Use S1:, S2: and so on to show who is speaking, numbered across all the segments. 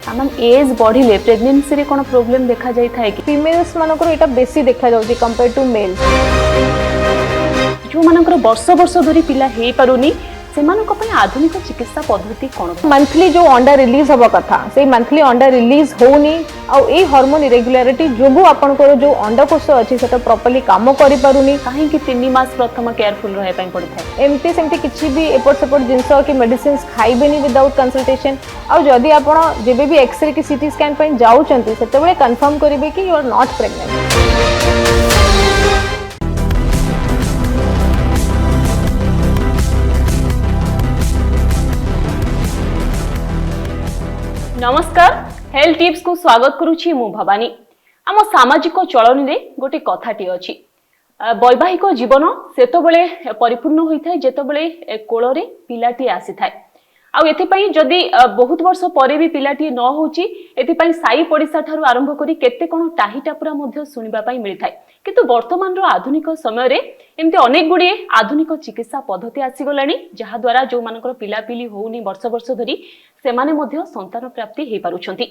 S1: Ma'am as बढ़िले pregnancy रे कोन problem देखा जाय थाए कि
S2: फीमेल्स मानकर एटा बेसी देखा जाउची कंपेयर टू मेल।
S1: जो मानकर वर्ष वर्ष धरी पिला हे पारुनी सेमानक पय आधुनिक चिकित्सा पद्धति कोन
S2: मंथली जो अंडा रिलीज हबा कथा से मंथली अंडा रिलीज होनी आ ए हार्मोन इरेगुलारिटी जोगु आपनकर जो अंडकोष अछि सेटा प्रॉपर्ली काम करि पारुनी
S1: काहे कि 3 मास प्रथम केयरफुल रहे पय पड़ी थाए
S2: एमती सेमती किछि भी एपट सेपट जिंस कि मेडिसिन्स खाइबेनी विदाउट कंसल्टेशन आ जदी आपण जेबे भी एक्सरे की सीटी स्कैन पय जाउचंती सेतेबेले कंफर्म करिवे कि यू आर नॉट प्रेग्नेंट।
S1: नमस्कार हेल्थ टिप्स को स्वागत करुछि मु भवानी। आम सामाजिक चलन रे गोटे कथाटी अछि वैवाहिक जीवन सेतबेले परिपूर्ण होइथाय जेतबेले कोल रे पिलाटी आसीथाय आ एथिपई जदि बहुत वर्ष परे भी पिलाटी न होची एथिपई साई पडिसा थारु आरंभ करी केते कोन टाहिटा पुरा मध्ये सुनिबा पई मिलिथाय किंतु वर्तमान रो आधुनिक समय रे एमते अनेक गुडी आधुनिक चिकित्सा पद्धति आसी गलानी जहा द्वारा जो मानकर पिलापिली होउनी वर्ष वर्ष धरी सेमाने मध्ये संतान प्राप्ति हे पारुछंती।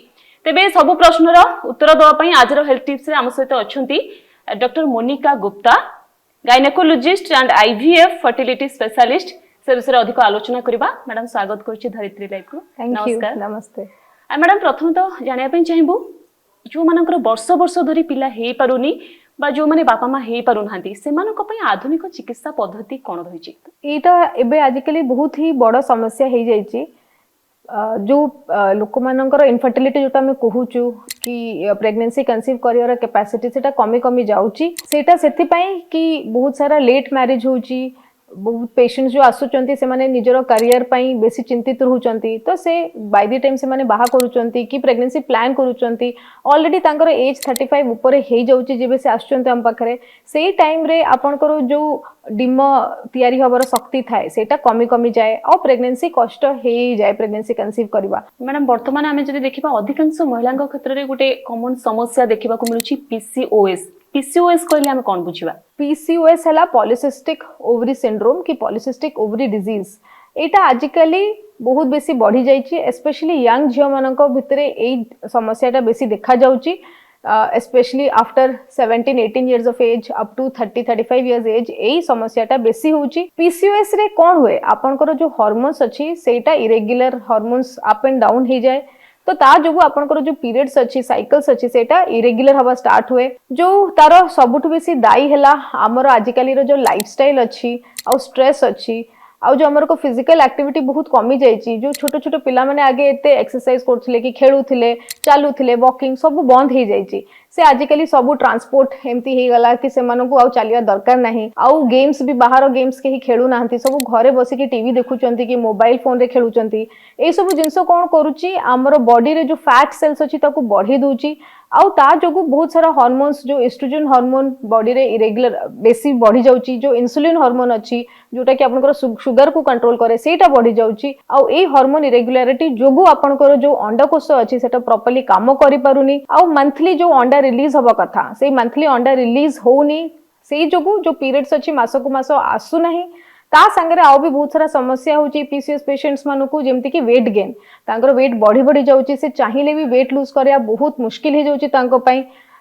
S1: तेबे सब प्रश्नर उत्तर दवा पई आजरो हेल्थ टिप्स रे हम सहित अछंती doctor Monika Gupta gynaecologist and IVF fertility specialist से विषय अधिक आलोचना करबा। मैडम स्वागत करछि धरित्री लाइव को।
S2: नमस्कार। नमस्ते
S1: मैडम प्रथम तो जानिया पई चाहिबू जो मानकर वर्ष वर्ष धरी पिला हे पारुनी बा जो माने बापा मा हे पारु नांती सेमानक पई आधुनिक चिकित्सा पद्धति कोन रहिछि
S2: एटा एबे आजिकली बहुत ही बड़ समस्या हे जाइछि जो लोक मानकर इनफर्टिलिटी जोटा हम कहूचु कि प्रेगनेंसी कंसीव करियर कैपेसिटी सेटा कमी कमी जाउची सेटा सेति पई कि बहुत सारा लेट मैरिज होउची बहुत पेशेंट्स जो आसुचंती से माने निजरो करियर पई बेसी चिंतित रहउचंती तो से बाय द टाइम से माने बाहा करूचंती कि प्रेगनेंसी प्लान करूचंती ऑलरेडी तांकर एज 35 ऊपर हे जाउची जेबे से आसुचंती हम पाखरे सेही टाइम रे आपनकर जो डिम तयारी हबर शक्ति थाए सेटा कमी कमी जाए और प्रेगनेंसी कष्ट हे जाए प्रेगनेंसी कंसीव करबा।
S1: मैडम वर्तमान हमें जदि देखिबा अधिकांश महिलांक क्षेत्र रे गोटे कॉमन समस्या देखिबा को मिलुची पीसीओएस पीसीओएस कहले हम कोन बुझिबा
S2: पीसीओएस हला पॉलिसिस्टिक ओवरी सिंड्रोम की पॉलिसिस्टिक ओवरी डिजीज एटा आजिकली बहुत बेसी बढ़ी जाइछि स्पेशली यंग झियो मानक भितरे एई समस्याटा बेसी देखा जाउछि specially after 17-18 years of age up to 30-35 years age एई समस्याटा बेसी होउछि। पीसीओएस रे कोन हुए आपनकर जो हार्मोन्स अछि सेटा irregular hormones up and down हे जाए तो ता जोगु आपनकर जो पीरियड्स अछि साइकल्स अछि सेटा इरेगुलर हवा स्टार्ट हुए जो तारो सबुठु बेसी दाई हैला हमर आजिकली रो जो लाइफस्टाइल अछि और स्ट्रेस अछि आ जो हमर को फिजिकल एक्टिविटी बहुत कमी जाइछि जो छोटो छोटो पिला माने आगे एते एक्सरसाइज करथिले कि खेलुथिले चालुथिले वॉकिंग सब बंद हे जाइछि से आजिकली सब ट्रांसपोर्ट एमती हे गला कि से मानको आ चलिया दरकार नाही आ गेम्स भी बाहर गेम्स के ही खेलु नाहंती सब घरे बसी कि टीवी देखुचंती कि मोबाइल फोन रे खेलुचंती ए सब जिंसो कोन करूची हमर बॉडी रे जो फैट सेल्स अछि ताको बढ़ी दूची आउ ता जोगु बहुत सारा हार्मोन्स जो एस्ट्रोजन हार्मोन बॉडी रे इरेगुलर बेसी बढ़ी जाउची जो इंसुलिन हार्मोन अछि जोटा कि आपनकर शुगर को कंट्रोल करे सेटा बढ़ी जाउची आउ ए हार्मोन इरेगुलारिटी जोगु आपनकर जो अंडकोष अछि सेटा प्रॉपर्ली काम करि पारुनी आउ मंथली जो अंडा रिलीज हबा कथा से मंथली अंडा रिलीज होउनी से जोगु जो पीरियड्स अछि मासको मास आसु नाही ता संगे आउ भी बहुत सारा समस्या होची पीसीओएस पेशेंट्स मानको जेमति कि वेट गेन तांकर वेट बढ़ी बढ़ी जाउची से चाहिले भी वेट लूज करया बहुत मुश्किल हे जाउची तांको पई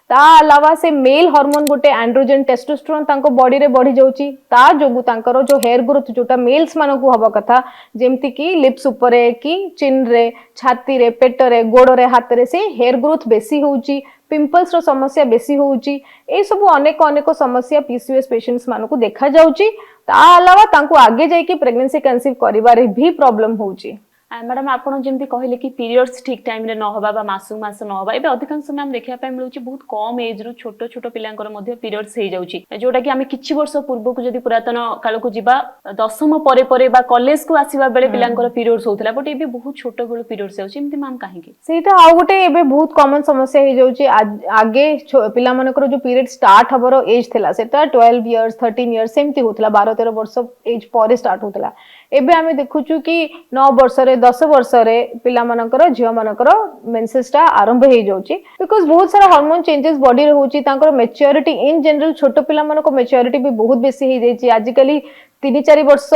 S2: ता अलावा से मेल हार्मोन गोटे एंड्रोजन टेस्टोस्टेरोन तांको बॉडी रे बढ़ी जाउची ता जोगु तांकर जो हेयर ग्रोथ जोटा मेल्स मानको हबा कथा जेमति कि लिप्स ऊपरे कि चिन रे छाती रे पेट रे गोड़ रे हाथ रे से हेयर ग्रोथ बेसी होउची पिंपल्स रो समस्या बेसी होउची ए सब अनेक अनेक समस्या पीसीओएस पेशेंट्स मानको देखा जाउची ता अलावा तांको आगे जाई कि प्रेगनेंसी कंसीव करिवारे भी प्रॉब्लम होउची।
S1: मैडम आपन जेमती कहले कि पीरियड्स ठीक टाइम रे न होबा बा मासु मास न होबा एबे अधिकांश मैम देखिया पय मिलुची बहुत कम एज रु छोटो छोटो पिलांकर मध्ये पीरियड्स हे जाउची जोटा कि हमें किछि वर्ष पूर्व को जदी पुरातन काल को जिबा दशम परे परे बा कॉलेज को आसीबा बेले पिलांकर पीरियड्स होतला बट एबे बहुत छोटो बेले पीरियड्स होउची एमती मैम काहे कि
S2: सेटा आ गोटे एबे बहुत कॉमन समस्या हे जाउची आगे पिला मानकर जो पीरियड स्टार्ट हबर एज थिला सेटा 12 इयर्स 13 इयर्स सेमती होतला 12-13 वर्ष एज परे स्टार्ट होतला एबे हमें देखुचु कि 9 वर्ष रे 10 वर्ष रे पिला मानकर झियो मानकर मेंसेस टा आरंभ हे जाउची बिकॉज़ बहुत सारा हार्मोन चेंजेस बॉडी रे होची तांकर मैच्योरिटी इन जनरल छोटो पिला मानको मैच्योरिटी भी बहुत बेसी हे जाइची आजिकली 3-4 वर्ष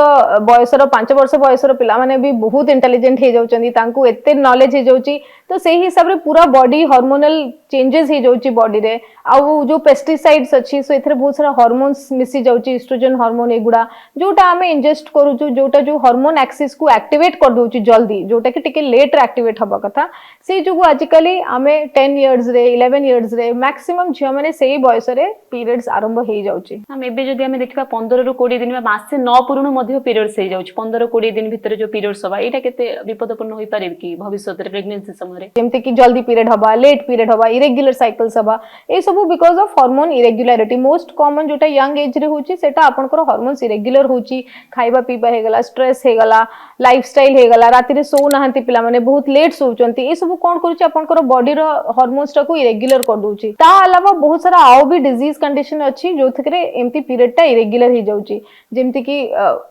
S2: बयसर 5 वर्ष बयसर पिला माने भी बहुत इंटेलिजेंट हे जाउचंदी तांको एते नॉलेज हे जाउची तो सेही हिसाब रे पूरा बॉडी हार्मोनल चेंजेस हे जाउची बॉडी रे आ जो पेस्टिसाइड्स अछि सो एथरे बहुत सारा हार्मोन्स मिसी जाउची एस्ट्रोजन हार्मोन एगुडा जोटा हमें इंजेस्ट करूचु जोटा जो हार्मोन एक्सिस को एक्टिवेट कर दोची जल्दी जोटा कि टिके लेट रे एक्टिवेट हबा कथा से जो आजिकली हमें 10 इयर्स रे 11 इयर्स रे मैक्सिमम झियो माने सेही बयस रे पीरियड्स आरंभ हे जाउची
S1: हम एबे जदि हमें देखिबा 15 रु 20 दिन में मासे न पूर्ण मध्य पीरियड्स हे जाउची 15-20 दिन भितर जो पीरियड्स हबा एटा केते विपदपूर्ण होई पारे कि भविष्य रे प्रेगनेंसी समय
S2: जेमते कि जल्दी पीरियड हबा लेट पीरियड हबा इरेग्युलर साइकिल्स हबा ए सब because of hormone इरेग्युलरिटी most common जोटा यंग एज रे होची सेटा आपनकर हार्मोन्स इरेग्युलर होची खाइबा पीबा हे गला स्ट्रेस हे गला लाइफस्टाइल हे गला राति रे सो नाहंती पिला माने बहुत लेट सोचंती ए सब कोन करूची आपनकर बॉडी रो हार्मोन्स टा को इरेग्युलर कर दोची ता अलावा बहुत सारा आउ भी डिजीज कंडीशन अछि जोथकरे एमती पीरियड टा इरेग्युलर हे जाउची जेमती कि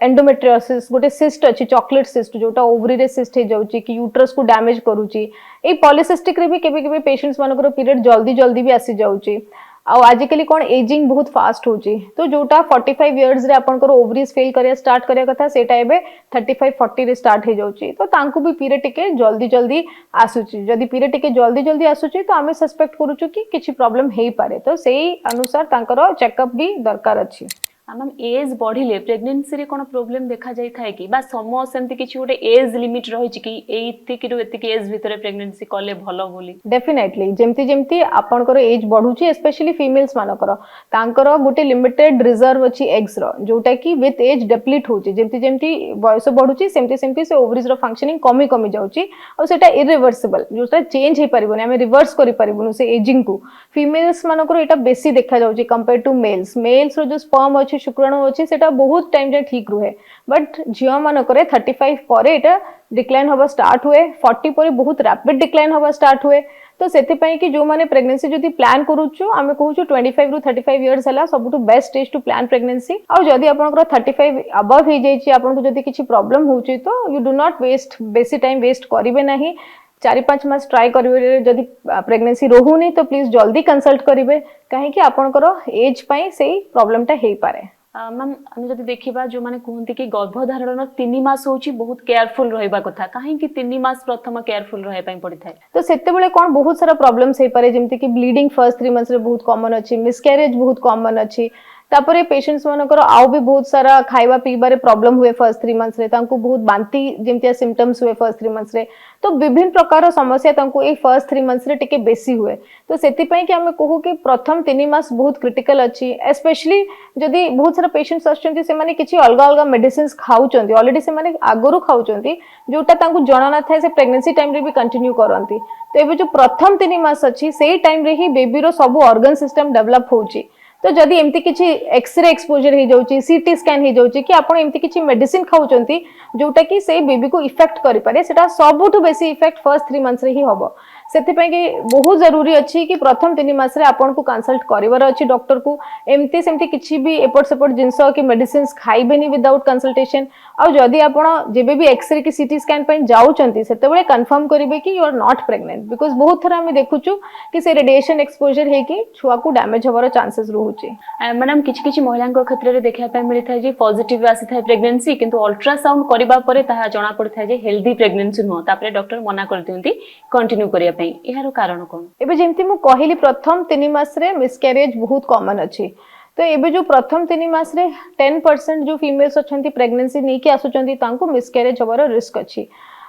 S2: एंडोमेट्रियोसिस गोटे सिस्ट अछि चॉकलेट सिस्ट जोटा ओवरी रे सिस्ट हे जाउची कि यूट्रस को डैमेज करूची ए पॉलिसिस्टिक रे भी केबे केबे पेशेंट्स मानकर पीरियड जल्दी जल्दी भी आसी जाउची आ आजिकली कोन एजिंग बहुत फास्ट होची तो जोटा 45 इयर्स रे आपनकर ओवरीज फेल करिया स्टार्ट करिया कथा सेटा एबे 35-40 रे स्टार्ट हे जाउची तो तांको भी पीरियड टिके जल्दी जल्दी आसुची जदी पीरियड टिके जल्दी जल्दी आसुची तो हमें सस्पेक्ट करूछु कि किछि प्रॉब्लम हेई पारे तो सेही अनुसार तांकर चेकअप भी दरकार अछि
S1: मैम एज बढ़िले प्रेगनेंसी रे कोन प्रॉब्लम देखा जाई थाए कि बा समय सेमति किछि गोटे एज लिमिट रहि छि कि एतिक रु एतिक एज भितरे प्रेगनेंसी कले भलो बोली
S2: डेफिनेटली जेमती जेमती आपनकर एज बढ़ुची स्पेशली फीमेल्स मानकर तांकर गोटे लिमिटेड रिजर्व अछि एग्स रो जोटा कि विथ एज डिप्लीट होची जेमती जेमती बयस बढ़ुची सेमती सेमती से ओवरीज रो फंक्शनिंग कमी कमी जाउची और सेटा इरिवर्सिबल जोटा चेंज हे परिबोनी हमें रिवर्स करि परिबोनु से एजिंग को फीमेल्स मानकर एटा बेसी देखा जाउची कंपेयर टू मेल्स रो जो स्पर्म अछि शुक्राणु अछि सेटा बहुत टाइम जे ठीक रुहे बट झियो मानकर 35 परे एटा डिक्लाइन होबा स्टार्ट हुए 40 परे बहुत रैपिड डिक्लाइन होबा स्टार्ट हुए तो सेति पई कि जो माने प्रेगनेंसी जदी प्लान करूछु आमे कहूछु 25 रु 35 इयर्स हला सबटु best age to plan pregnancy और जदी आपनकर 35 अबव हे जाई छी आपनको जदी किछि प्रॉब्लम होउची तो यू डू नॉट वेस्ट बेसी टाइम वेस्ट करिवे नाही 4-5 मास ट्राई करिवे जदी प्रेगनेंसी रोहुनी तो प्लीज जल्दी कंसल्ट करिवे काहे कि आपनकर एज पई सेही प्रॉब्लम ता हेई पारे
S1: मैम हम जब देखा जो मैंने कहते कि गर्भधारण 3 मास होची बहुत केयरफुल रहबा कथा काहे कि 3 मास प्रथम केयरफुल रहय पई पड़ी थाए
S2: तो सेते बेले कोन बहुत सारा प्रॉब्लम्स हे पारे जेमति कि ब्लीडिंग फर्स्ट 3 मंथ्स रे बहुत कॉमन अछि मिसकैरेज बहुत कॉमन अछि तापरे पेशेंट्स मानकर आउ भी बहुत सारा खाइबा पीबा रे प्रॉब्लम हुए फर्स्ट 3 मंथ्स रे तांको बहुत बांती जेमतिया सिम्पटम्स हुए फर्स्ट 3 मंथ्स रे तो विभिन्न प्रकार समस्या तांको ए फर्स्ट 3 मंथ्स रे टिके बेसी हुए तो सेति पई कि हमें कहू कि प्रथम 3 मास बहुत क्रिटिकल अछि स्पेशली जदी बहुत सारा पेशेंट्स आछंती से माने किछि अलग अलग मेडिसिन्स खाउचंती ऑलरेडी से माने आगरु खाउचंती जोटा तांको जणा ना थाए से प्रेगनेंसी टाइम रे भी कंटिन्यू करंती तो एबे जो प्रथम 3 मास अछि सेही टाइम रे ही बेबी रो सब ऑर्गन सिस्टम डेवलप होउची तो जदी एमती किछि एक्सरे एक्सपोजर हे जाउची सीटी स्कैन हे जाउची कि आपण एमती किछि मेडिसिन खाउचंती जोटा कि से बेबी को इफेक्ट करि पारे सेटा सबुठु बेसी इफेक्ट फर्स्ट 3 मंथ्स रे ही हबो सेति पई कि बहुत जरूरी अछि कि प्रथम 3 मास रे आपण को कंसल्ट करिवार अछि डॉक्टर को एमती सेमती किछि भी एपट सेपट जिंस कि मेडिसिन्स खाइबेनी विदाउट कंसल्टेशन और जदी आपण जेबे भी एक्सरे की सीटी स्कैन पई जाउचंती सेते बेले कंफर्म करिवे कि you are not pregnant because बहुत थरा हम देखुछु कि से रेडिएशन एक्सपोजर हे कि छुआ को डैमेज होबार चांसेस रहउची
S1: मैडम किछि किछि महिलांक क्षेत्र रे देखा पय मिलि थाए जे पॉजिटिव आसी थाए प्रेगनेंसी किंतु अल्ट्रासाउंड करबा परे ताहा जणा पड़ि थाए जे हेल्दी प्रेगनेंसी न तापरे डॉक्टर मना कर दियंती कंटिन्यू करिया पय एहारो कारण कोन
S2: एबे जेमती मु कहिली प्रथम 3 मास रे मिसकैरेज बहुत कॉमन अछि तो एबे जो प्रथम 3 मास रे 10% जो फीमेल्स अछंती प्रेगनेंसी नै कि आसुचंती तांको मिसकैरेज होबार रिस्क अछि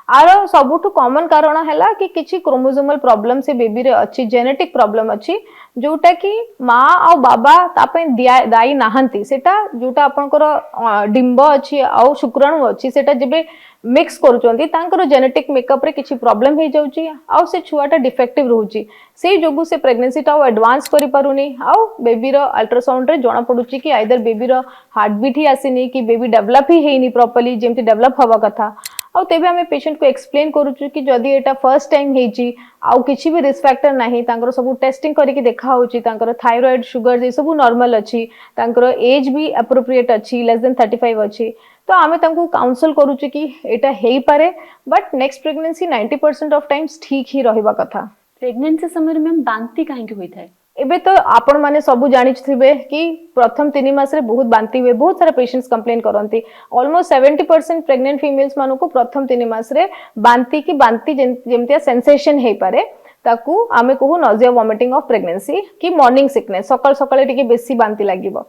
S2: आरो सबुठु कॉमन कारण हैला कि किछि क्रोमोसोमल प्रॉब्लम से बेबी रे अछि जेनेटिक प्रॉब्लम अछि जोटा कि माँ और बाबा तापे दाई नाहंती सेटा जोटा आपनकर डिंब अछि और शुक्राणु अछि सेटा जेबे मिक्स करूचंती तांकर जेनेटिक मेकअप रे किछि प्रॉब्लम हे जाउची और से छुआटा डिफेक्टिव रहउची से जोगु से प्रेगनेंसी टा एडवांस करि पारुनी और बेबी रो अल्ट्रासाउंड रे जणा पडुची कि आइदर बेबी रो हार्ट बीट ही आसीनी कि बेबी डेवलप ही हेनी प्रॉपर्ली जेमति डेवलप हवा कथा और तेबे हमें पेशेंट को एक्सप्लेन करूछु कि जदी एटा फर्स्ट टाइम हेची आउ किछि भी रिस्क फैक्टर नाही तांकर सब टेस्टिंग करि कि देखा होची तांकर थायराइड शुगर ए सब नॉर्मल अछि तांकर एज भी एप्रोप्रिएट अछि लेस देन 35 अछि तो आमे तांको काउंसल करूछु कि एटा हेई पारे but next pregnancy 90% of times ठीक ही रहबा कथा
S1: प्रेगनेंसी समय में बांती काहे के होई थाए
S2: एबे तो आपण माने सब जानिथिबे कि प्रथम 3 मास रे बहुत बांती हुए, बहुत सारा पेशेंट्स कंप्लेन करंती। ऑलमोस्ट 70% प्रेग्नेंट फीमेल्स मानको को प्रथम 3 मास रे बांती की बांती जेमतिया सेंसेशन हे पारे ताकू आमे कहू नॉजिया वॉमिटिंग ऑफ प्रेगनेंसी कि मॉर्निंग सिकनेस सकाळ सकाळ टिके बेसी बांती लागिबो।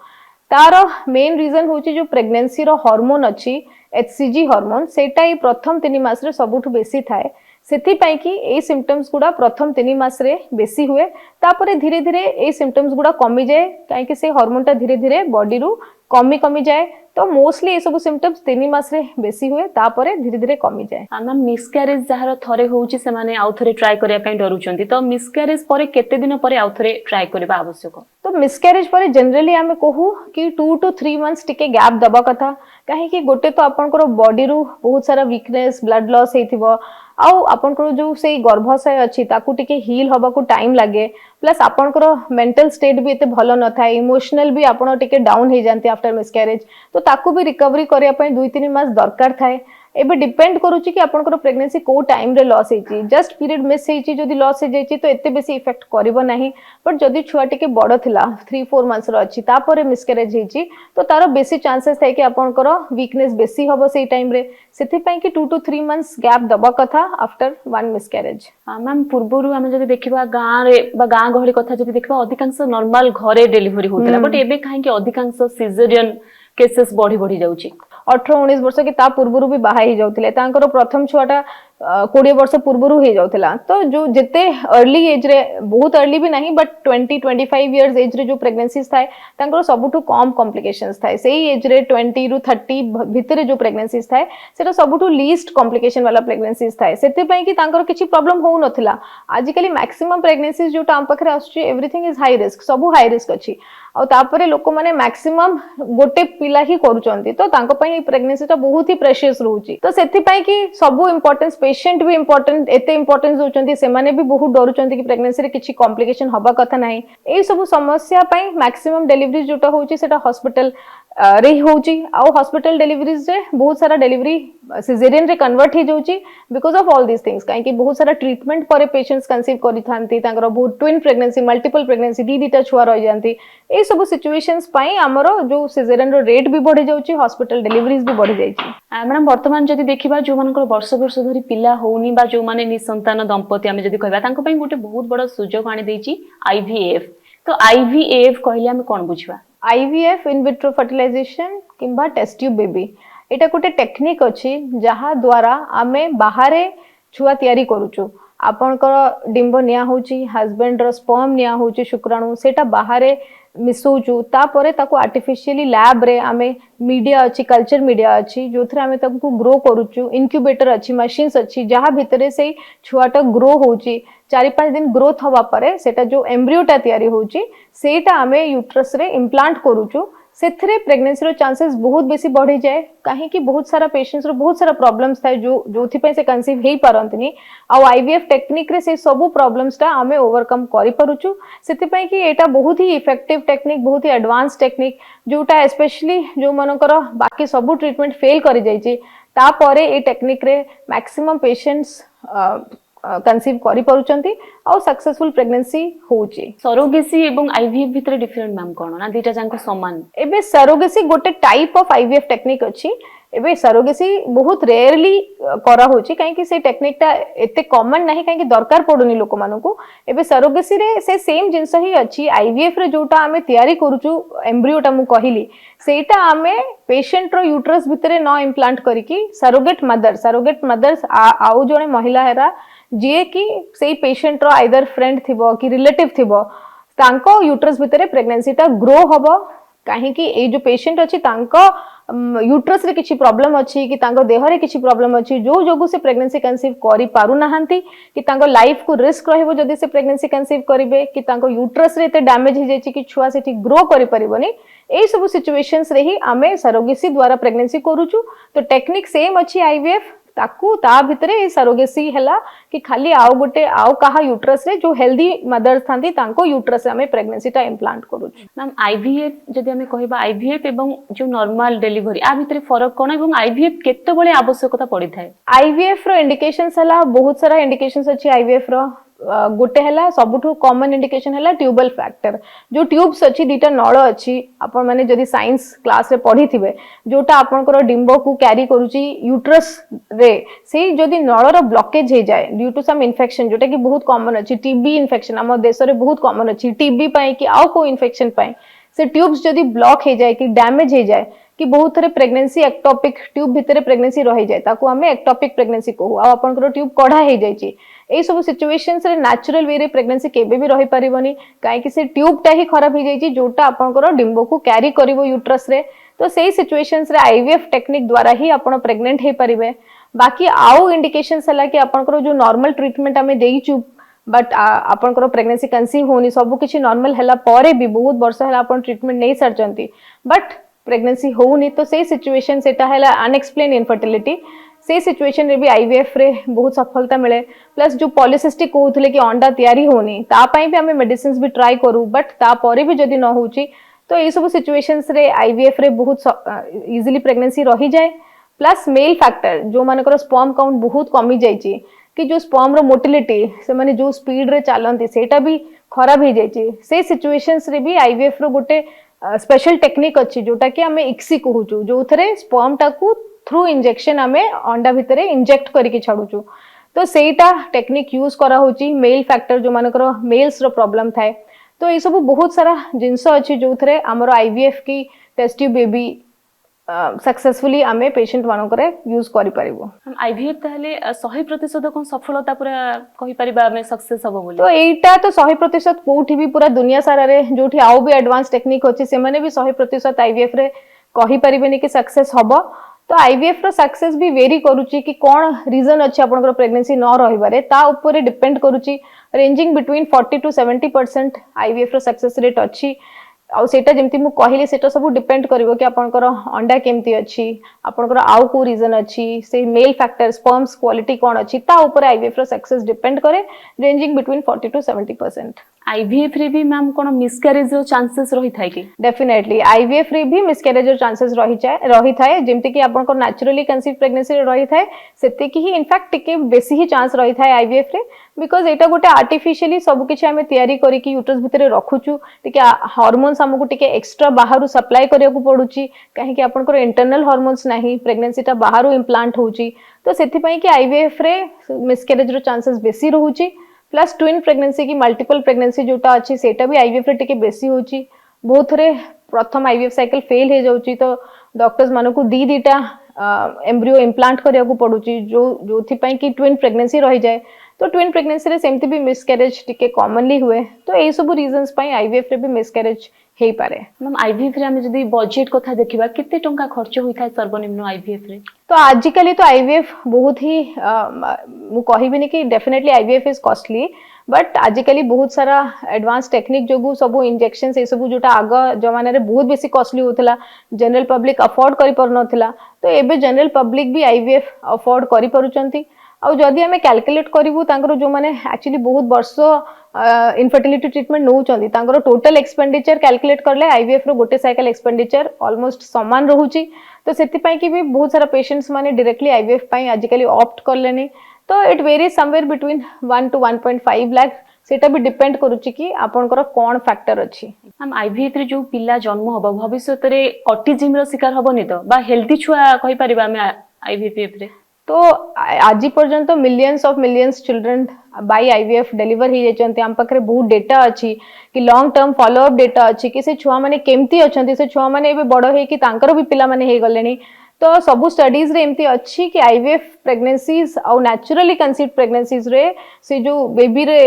S2: तार मेन रीजन होची जो प्रेगनेंसी रो हार्मोन अछि एचसीजी हार्मोन सेटा ही प्रथम 3 मास रे सबुठु बेसी थाए। सेथि पई कि ए सिम्पटम्स गुडा प्रथम 3 मास रे बेसी हुए, तापरे धीरे धीरे ए सिम्पटम्स गुडा कमी जाए काहे कि से हार्मोन टा धीरे धीरे बॉडी रु कमी कमी जाए। तो मोस्टली ए सब सिम्पटम्स 3 मास रे बेसी हुए, तापरे धीरे धीरे कमी जाए।
S1: मैम मिसक्यारेज जहार थरे होउची से माने आउ थरे ट्राई करिया पई डरुचंती, तो मिसक्यारेज परे केते दिन परे आउ थरे ट्राई करबा आवश्यक?
S2: तो मिसक्यारेज पर जनरली आमे कहू कि 2 to 3 मंथ्स टिके गैप दबा कथा, काहे कि गोटे तो आपनकर बॉडी रु बहुत सारा वीकनेस ब्लड लॉस हेथिबो, आउ आपनकर जो से गर्भाशय अछि ताकू टिके हील होबा को टाइम लागे, प्लस आपनकर मेंटल स्टेट भी एते भलो न थाए, इमोशनल भी आपण टिके डाउन हे जानते आफ्टर मिसक्यारेज, तो ताकू भी रिकवरी करिया पई 2-3 मास दरकार थाए। एबे डिपेंड करूची कि आपनकर प्रेगनेंसी को टाइम रे लॉस हेची, जस्ट पीरियड मिस हेची जदी लॉस हे जायची तो एते बेसी इफेक्ट करिवो नाही। बट जदी छुआ टिके बड़ थिला 3-4 मंथ्स रो अछि तापरे मिसक्यारेज हेची तो तारो बेसी चांसेस थाए कि आपनकर वीकनेस बेसी होबो सेई टाइम रे, सेति पई कि 2 to 3 मंथ्स गैप दबा कथा आफ्टर वन मिसक्यारेज।
S1: मैम पूर्वरु आमे जदी देखिबा गां रे बा गां गहली कथा जदी देखिबा अधिकांश नॉर्मल घरे डिलीवरी होतला, बट एबे काहे कि अधिकांश सिजेरियन केसेस बढ़ी बढ़ी जाउची।
S2: 18-19 वर्ष कि ता पूर्वरु भी बाहा ही जाउथिले, तांकर प्रथम छुआटा 20 वर्ष पूर्वरु ही जाउथिला। तो जो जेते अर्ली एज रे, बहुत अर्ली भी नहीं बट 20-25 इयर्स एज रे जो प्रेगनेंसीज थाए तांकर सबुठु कम कॉम्प्लिकेशंस थाए। सेही एज रे 20 ରୁ 30 भितरे जो प्रेगनेंसीज थाए सेटा सबुठु लीस्ट कॉम्प्लिकेशन वाला प्रेगनेंसीज थाए, सेते पई कि तांकर किछि प्रॉब्लम होउ नथिला। आजिकली मैक्सिमम प्रेगनेंसीज जो टाम पखरे आछी एवरीथिंग इज हाई रिस्क, सबु हाई रिस्क अछि। आ तापरे लोक माने मैक्सिमम गोटे पिला ही करूचंती, तो तांको पई प्रेगनेंसी ता बहुत ही प्रेशियस रहउची। तो सेति पई कि सबु इंपोर्टेंस पेशेंट भी इंपोर्टेंट एते इंपोर्टेंस होचंती, से माने भी बहुत डरुचंती कि प्रेगनेंसी रे किछि कॉम्प्लिकेशन होबा कथा नाही। ए सब समस्या पई मैक्सिमम डिलीवरी जोटा होची सेटा हॉस्पिटल रे होची, आ हॉस्पिटल डिलीवरीज रे बहुत सारा डिलीवरी सिजेरियन रे कन्वर्ट ही जाउची because of all this things. काहे कि बहुत सारा ट्रीटमेंट पर पेशेंट्स कंसीव करि थांती, तांकर बहुत ट्विन प्रेगनेंसी मल्टीपल प्रेगनेंसी दी छुआ रहि जानती। ए सब सिचुएशंस पई हमरो जो सिजेरियन रो रेट भी बढ़ी जाउची, हॉस्पिटल डिलीवरीज भी बढ़ी जाइची।
S1: मैडम वर्तमान जदी देखिबा जो मानकर वर्ष वर्ष धरि पिला होउनी बा जो माने निसंतान दंपति आमे जदी कहबा तांको पई गोटे बहुत बड़ सुजोग आनी देइची आईवीएफ। तो आईवीएफ कहले हम कोन बुझबा? आईवीएफ
S2: इन विट्रो फर्टिलाइजेशन किंबा टेस्ट ट्यूब बेबी एटा गोटे टेक्निक अछि जहा द्वारा आमे बाहरे छुआ तयारी करूछु। आपनकर डिंब निया होची, हस्बैंड रो स्पर्म निया होची, शुक्राणु सेटा बाहरे मिसौचु, तापरे ताको आर्टिफिशियली लैब रे आमे मीडिया अछि, कल्चर मीडिया अछि जोथरे आमे ताको ग्रो करूछु। इनक्यूबेटर अछि, मशीन्स अछि जहा भितरे से छुआटा ग्रो होची। 4-5 दिन ग्रोथ हवा परे सेटा जो एम्ब्रियोटा तयारी होची सेटा आमे यूट्रस रे इम्प्लांट करूछु। सेथरे प्रेगनेंसी रो चांसेस बहुत बेसी बढ़ी जाए, काहे कि बहुत सारा पेशेंट्स रो बहुत सारा प्रॉब्लम्स थाए जो जोथि पे से कंसीव हेई पारंतनी। आ आईवीएफ टेक्निक रे से सब प्रॉब्लम्स ता आमे ओवरकम करि पारुछु। सेति पई कि एटा बहुत ही इफेक्टिव टेक्निक, बहुत ही एडवांस टेक्निक जोटा स्पेशली जो मनकर बाकी सब ट्रीटमेंट फेल करि जाइछि तापरे ए टेक्निक रे मैक्सिमम पेशेंट्स कंसीव करि पारुचंती और सक्सेसफुल प्रेगनेंसी होची।
S1: सरोगेसी एवं आईवीएफ भितर डिफरेंट मैम कोन ना दीटा जांको समान?
S2: एबे सरोगेसी गोटे टाइप ऑफ आईवीएफ टेक्निक अछि। एबे सरोगेसी बहुत रेयरली करा होची, काहे कि से टेक्निक ता एते कॉमन नाही, काहे कि दरकार पडुनी लोक मानकू। एबे सरोगेसी रे से सेम जिंस ही अछि। आईवीएफ रे जोटा आमे तयारी करूचु एम्ब्रियोटा मु कहिली सेटा आमे पेशेंट रो यूट्रस भितरे न इम्प्लांट करिकि सरोगेट मदर्स आउ जणे महिला हेरा जे कि सेई पेशेंट रो आइदर फ्रेंड थिबो कि रिलेटिव थिबो तांको यूट्रस भितरे प्रेगनेंसी ता ग्रो हबो। काहे कि ए जो पेशेंट अछि तांको यूट्रस रे किछि प्रॉब्लम अछि कि तांको देह रे किछि प्रॉब्लम अछि जो जोगु से प्रेगनेंसी कंसीव करि पारु नाहंती, कि तांको लाइफ को रिस्क रहइबो जदी से प्रेगनेंसी कंसीव करिवे, कि तांको यूट्रस रे ते डैमेज हे जायछि कि छुआ सेठी ग्रो करि परिबोनी। ए सब सिचुएशंस रे ही आमे सरोगेसी द्वारा प्रेगनेंसी करूछु। तो टेक्निक सेम अछि आईवीएफ, ताकू ता भितरे सरोगेसी हैला कि खाली आउ गोटे आउ कहा यूट्रस रे जो हेल्दी मदर्स थांती तांको यूट्रस हमें प्रेगनेंसी टा इम्प्लांट करूछु।
S1: मैम आईवीएफ जदी हमें कहबा आईवीएफ एवं जो नॉर्मल डिलीवरी आ भितरे फरक कोन एवं आईवीएफ केते बळे आवश्यकता पड़ी थाए?
S2: आईवीएफ रो इंडिकेशंस हला बहुत सारा इंडिकेशंस अछि आईवीएफ रो। गोटे है सबुठु कॉमन इंडिकेशन है ट्यूबल फैक्टर जो ट्यूब्स अच्छी दीटा नल अच्छी आपण माने जदि साइंस क्लास रे पढ़ी थिबे जोटा आपनकर डिंब को कैरी करूची यूट्रस रे से जदि नलर ब्लॉकेज हो जाए ड्यू टू सम इन्फेक्शन जोटा कि बहुत कॉमन अच्छी टीबी इन्फेक्शन आम देश में बहुत कॉमन अच्छी टीबी पाई कि आउ को इन्फेक्शन पाई से ट्यूब्स जदि ब्लॉक हो जाए कि डैमेज हो जाए कि बहुत थे प्रेगनेंसी एक्टोपिक ट्यूब भितर प्रेगनेंसी रही जाए ताकू आम एक्टोपिक प्रेगनेंसी कहू आपंकर ट्यूब कढ़ा हो जाए यही सब सिचुएशन रे नेचुरल वे रे प्रेगनेंसी केबे भी रही पारिबनी कहीं से ट्यूबटा ही खराब हो जाए जोटा आपंकर डिंब को कैरी करिवो यूट्रस रे तो सही सिचुएशंस रे आईवीएफ टेक्निक द्वारा ही आपण प्रेग्नेंट हो पारिबे बाकी आउ इंडिकेशंस हला कि आपंकर जो नॉर्मल ट्रीटमेंट आमे देइचु बट आपंकर प्रेगनेंसी कंसीव होनी सब किछि नॉर्मल हला परे भी बहुत वर्ष हला आपण ट्रीटमेंट नहीं सरचंती बट प्रेगनेंसी होनी तो सही सिचुएशन सेटा हला अनएक्सप्लेन इनफर्टिलिटी से सिचुएशन रे भी आईवीएफ रे बहुत सफलता मिले प्लस जो पॉलिसिस्टिक कहउथले कि अंडा तयारी होनी ता पई भी हमें मेडिसिन्स भी ट्राई करू बट ता परे भी जदी न होची तो ये सब सिचुएशंस रे आईवीएफ रे बहुत इजीली प्रेगनेंसी रही जाए प्लस मेल फैक्टर जो मानकर स्पर्म काउंट बहुत कमी जाइए कि जो स्पर्म रो मोटिलिटी से माने जो स्पीड रे चलती सेटा भी खराब हो जाइए से सिचुएशंस रे भी आईवीएफ रो गोटे स्पेशल टेक्निक अच्छी जोटा कि आमे इक्सी कहूचु जो थरे स्पर्म टाकू थ्रू इंजेक्शन आमे अंडा भितरे इंजेक्ट करके छाड़ुचु तो सेटा टेक्निक यूज करा होची मेल फैक्टर जो मानकर मेल्स रो प्रॉब्लम थाए तो ये सब बहुत सारा जिनस अच्छी जो थे आमर आईवीएफ की टेस्ट ट्यूब बेबी सक्सेसफुली आमे पेशेंट मानक यूज करि परिबो
S1: आईवीएफ ताहले 100% कोन सफलता पूरा कहि परिबा आमे सक्सेस हबो बोली
S2: तो एटा तो 100% कोठी भी पूरा दुनिया सारा रे जोठी आउ भी एडवांस टेक्निक होची से माने भी 100% आईवीएफ रे कहि परिबेनी कि सक्सेस हबो तो आईवीएफ रो सक्सेस भी वेरी करूची कि कोन रीजन अछि आपनकर प्रेगनेंसी न रहिबारे ता ऊपर डिपेंड करूची रेंजिंग बिटवीन 40 to 70% आईवीएफ रो सक्सेस रेट अछि आउ सेटा जेमती मु कहली सेटा सब डिपेंड करिवो कि आपनकर अंडा केमती अछि आपनकर आउ को रीजन अछि से मेल फैक्टर स्पर्म्स क्वालिटी कोन अछि ता ऊपर आईवीएफ रो सक्सेस डिपेंड करे रेंजिंग बिटवीन 40 to 70%।
S1: आईवीएफ रे भी मैम कोन मिसकैरेज रो चांसेस रही थाय कि
S2: डेफिनेटली आईवीएफ रे भी मिसकैरेज रो चांसेस रही थाए जेमती कि आपनकर नेचुरली कंसीव प्रेगनेंसी रे रही थाए सेते कि ही इनफैक्ट टिके बेसी ही चांस रही थाए आईवीएफ रे बिकॉज एटा गोटे आर्टिफिशियली सब किछि हमें तयारी करी कि यूट्रस भितरे रखुछु टिके हार्मोन्स हमकु टिके एक्स्ट्रा बाहरु सप्लाई करिया को पडुची काहे कि आपनकर इंटरनल हार्मोन्स नाही प्रेगनेंसी ता बाहरु इम्प्लांट होची तो सेथि पई कि आईवीएफ रे मिसकैरेज रो चांसेस बेसी रहूची प्लस ट्विन प्रेगनेंसी की मल्टीपल प्रेगनेंसी जोटा अच्छी सेटा भी आईवीएफ रे टिके बेसी होची बहुत थरे प्रथम आईवीएफ साइकिल फेल हो जाउची तो डॉक्टर्स मानको दीटा एम्ब्रियो इम्प्लांट करिया को पडुची जो थि पई कि ट्विन प्रेगनेंसी रही जाए तो ट्विन प्रेगनेंसी रे सेमती भी मिसकैरेज टिके कॉमनली हुए तो ए सब रीजंस पई आईवीएफ रे भी मिसकैरेज हेई पारे
S1: मैम आईवीएफ रे हम जदी बजट कथा देखिबा केते टंका खर्च होई थाय सर्वनिम्न आईवीएफ रे
S2: तो आजिकली तो आईवीएफ बहुत ही मु कहिबिनी कि definitely IVF is costly but आजिकली बहुत सारा एडवांस टेक्निक जोगु सब इंजेक्शन से सब जोटा आग जमाना रे बहुत बेसी कॉस्टली होतला जनरल पब्लिक अफोर्ड करि पर नथिला तो एबे जनरल पब्लिक भी आईवीएफ अफोर्ड करि परुचंती आउ जदि आमे कैलकुलेट करिवु तांकर जो माने एक्चुअली बहुत वर्ष इनफर्टिलिटी ट्रीटमेंट नउचंदी तांकर टोटल एक्सपेंडिचर कैलकुलेट करले आईवीएफ रो गोटे साइकिल एक्सपेंडिचर ऑलमोस्ट समान रहूची तो सेति पई कि भी बहुत सारा पेशेंट्स माने डायरेक्टली आईवीएफ पई आजिकली ऑप्ट करलेनी तो it varies somewhere between 1 to 1.5 lakh सेटा भी डिपेंड करूची कि आपनकर कोन फैक्टर अछि
S1: हम आईवीएफ रे जो पिला जन्म होबो भविष्यत रे ऑटिज्म रो शिकार होबनी तो बा हेल्दी छुआ कहि परिबा हम आईवीएफ रे
S2: तो आज पर्यंत millions children by IVF deliver हो जाते आम पाखे बहुत डेटा अच्छी कि लॉन्ग टर्म फॉलोअप डेटा अच्छी कि से छुआ मैंने केमती अच्छा से छुआ मैंने बड़ हो भी पिला माने हो गले तो सबू स्टडीज रे एमती अच्छी कि आईवीएफ प्रेगनेंसीज और नेचुरली कंसीव्ड प्रेगनेंसीज रे से जो बेबी रे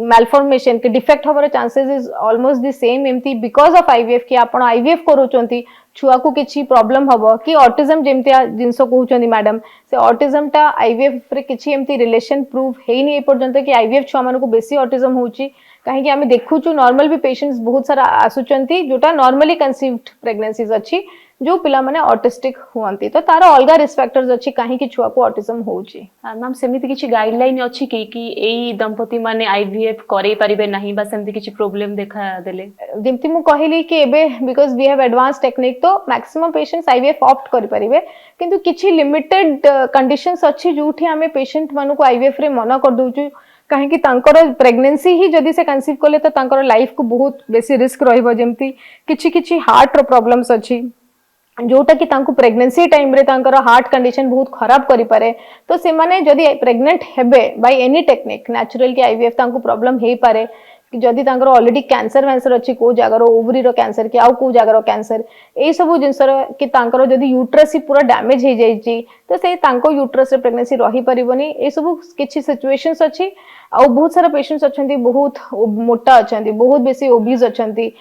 S2: मालफॉर्मेशन के डिफेक्ट होबार chances is almost the same एमती बिकॉज ऑफ आईवीएफ कि आपण आईवीएफ करूचंती छुआ को किछि प्रॉब्लम हबो कि ऑटिज्म जेमती जिंसो कहउचंदी मैडम से ऑटिज्म टा आईवीएफ रे किछि एमती रिलेशन प्रूव हेनी ए पर्यंत कि आईवीएफ छुआ मानको बेसी ऑटिज्म होउची काहे कि आमे देखुछु नॉर्मल भी पेशेंट्स बहुत सारा आसुचंती जोटा नॉर्मली कंसीव्ड प्रेगनेंसीज अछि जो पिला माने ऑटिस्टिक हुआंती तो तार अलगा रिस्क फैक्टर्स अछि काहे कि छुआ को ऑटिज्म होउची
S1: मैम सेमिति किछि गाइडलाइन अछि कि एई दंपति माने आईवीएफ करे परिबे नाही बा सेमिति किछि प्रॉब्लम देखा देले
S2: जेमति मु कहली कि एबे because we have advance technique तो मैक्सिमम पेशेंट्स आईवीएफ ऑप्ट करि परिबे किंतु किछि लिमिटेड कंडीशंस अछि जोठी हमें पेशेंट मानु को आईवीएफ रे मना कर दोछु कहीं प्रेगनेंसी ही जदि से कन्सीव कले तो तांकर लाइफ को बहुत बेसी रिस्क रहिबो जेमती किछि किछि हार्ट रो प्रॉब्लम्स अछि जोटा कि तांको प्रेगनेंसी टाइम रे तांकर हार्ट कंडीशन बहुत खराब करि पारे तो से माने जदि प्रेग्नेंट हेबे बाय एनी टेक्निक नेचुरल कि आईवीएफ तांको प्रॉब्लम हे पारे कि जदि तांकर ऑलरेडी कैंसर वैंसर अछि को जागर ओवरी रो कैंसर कि आउ को जागर कैंसर ए सब जिनसर कि तांकर जदि यूट्रस ही पूरा डैमेज हे जाई छी तो से तांको यूट्रस रे प्रेगनेंसी रही परिबनी ए सब किछि सिचुएशंस अछि आ बहुत सारा पेशेंट्स अछंती बहुत मोटा अछंती बहुत बेसी ओबीज अछंती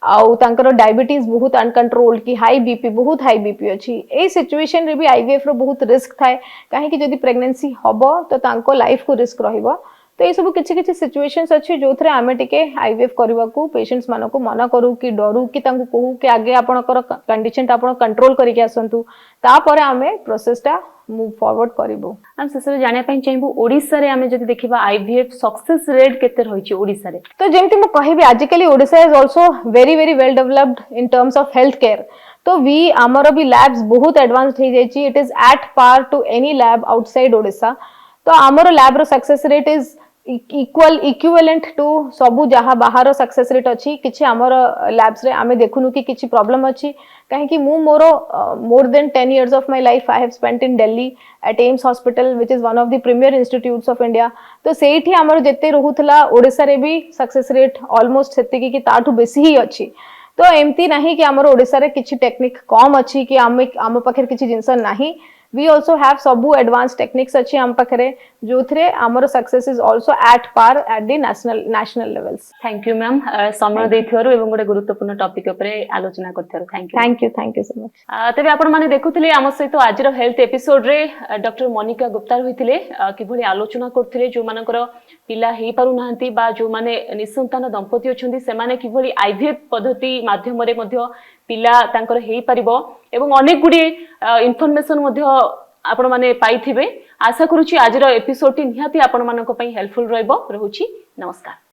S2: आउ तांकर डायबिटीज बहुत अनकंट्रोल कि हाई बीपी बहुत हाई बीपी अछि ए सिचुएशन रे भी आईवीएफ रो बहुत रिस्क थाए काहे कि जदि प्रेगनेंसी हबो तो तांको लाइफ को रिस्क रहिबो तो ये सब किछि किछि सिचुएशंस अछि जोथरे आमे टिके आईवीएफ करबा को पेशेंट्स मानको को मना करू कि डरू कि तांको कहू कि आगे आपनकर कंडीशन ता आपण कंट्रोल करिके आसंतु ता परे आमे प्रोसेस ता मूव फॉरवर्ड करिवो
S1: हम सेसरे जाने पई चाहबो ओडिसा रे आमे जदि देखिबा आईवीएफ सक्सेस रेट केते रहि छि ओडिसा रे
S2: तो जेमति म कहिबी आजिकली Odisha is also very very well developed in terms of health care तो वी आमर भी लैब्स बहुत एडवांस्ड हो जाई छि it is at par to any lab outside Odisha तो आमर लैब रो success rate is equivalent to सबु जहा बाहर सक्सेस रेट अछि किछि हमर लैब्स रे आमे देखुनु कि किछि प्रॉब्लम अछि काहे कि मु मोरो more than 10 years of my life I have spent in Delhi at AIIMS hospital which is one of the premier institutes of India तो सेठी हमर जते रहुतला ओडिसा रे भी सक्सेस रेट ऑलमोस्ट सेति कि ताठु बेसी ही अछि तो एमती नाही कि हमर ओडिसा रे किछि टेक्निक कम अछि कि आम पाखर किछि जिंस नाही we also have sabu advanced techniques achi am pakhare jothre amar success is also at par at the national levels
S1: thank you ma'am समय देथियरु एवं गोटे गुरुत्वपूर्ण टॉपिक ऊपर आलोचना करथियरु
S2: thank you so much
S1: तबे आपण माने देखुथिले हम सहित आजिर हेल्थ एपिसोड रे डॉक्टर मोनिका गुप्ता रहिथिले किभली आलोचना करथिले जो मानकर पिला हेई पारु नाहंती बा जो माने निसंतान दंपति अछंती से माने किभली आईवीएफ पद्धति माध्यम रे मध्य पिला तांकर हेई परिबो एवं अनेक गुडी इन्फॉर्मेशन मध्य आपण माने पाइथिबे आशा करूची आजिर एपिसोड टी निहाती आपण मानको पई हेल्पफुल रहइबो रहुची नमस्कार।